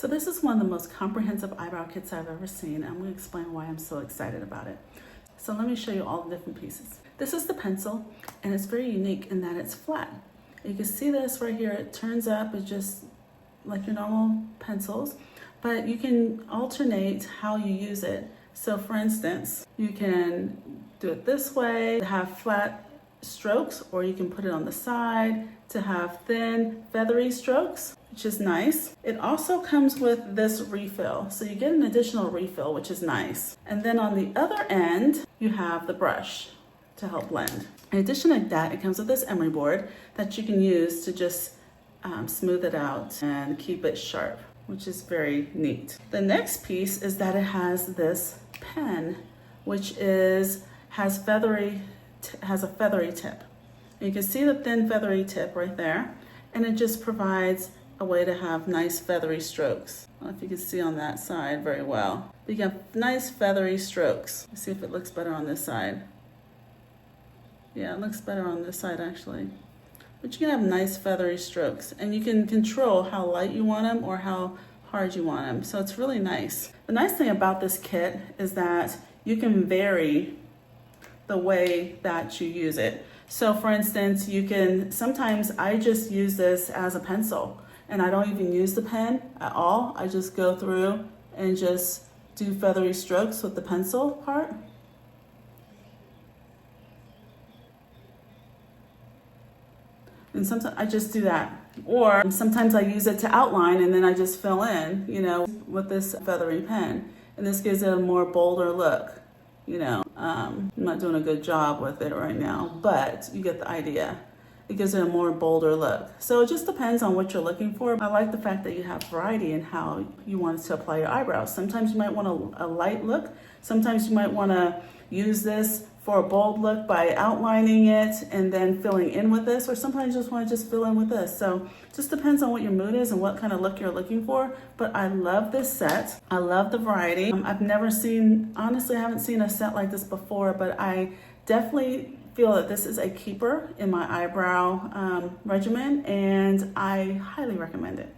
So this is one of the most comprehensive eyebrow kits I've ever seen. I'm going to explain why I'm so excited about it. So let me show you all the different pieces. This is the pencil, and it's very unique in that it's flat. You can see this right here. It turns up. It's just like your normal pencils, but you can alternate how you use it. So for instance, you can do it this way to have flat strokes, or you can put it on the side to have thin, feathery strokes, which is nice. It also comes with this refill, so you get an additional refill, which is nice. And then on the other end, you have the brush to help blend. In addition to that, it comes with this emery board that you can use to just smooth it out and keep it sharp, which is very neat. The next piece is that it has this pen, which has a feathery tip. You can see the thin feathery tip right there, and it just provides a way to have nice feathery strokes. I don't know if you can see on that side very well. But you have nice feathery strokes. Let's see if it looks better on this side. Yeah, it looks better on this side actually. But you can have nice feathery strokes, and you can control how light you want them or how hard you want them. So it's really nice. The nice thing about this kit is that you can vary the way that you use it. So for instance, sometimes I just use this as a pencil and I don't even use the pen at all. I just go through and just do feathery strokes with the pencil part. And sometimes I just do that. Or sometimes I use it to outline and then I just fill in, with this feathery pen. And this gives it a more bolder look. I'm not doing a good job with it right now, but you get the idea. It gives it a more bolder look. So it just depends on what you're looking for. I like the fact that you have variety in how you want to apply your eyebrows. Sometimes you might want a light look. Sometimes you might want to use this for a bold look by outlining it and then filling in with this, or sometimes you just want to fill in with this. So it just depends on what your mood is and what kind of look you're looking for. But I love this set. I love the variety. Honestly, I haven't seen a set like this before, but I definitely feel that this is a keeper in my eyebrow regimen, and I highly recommend it.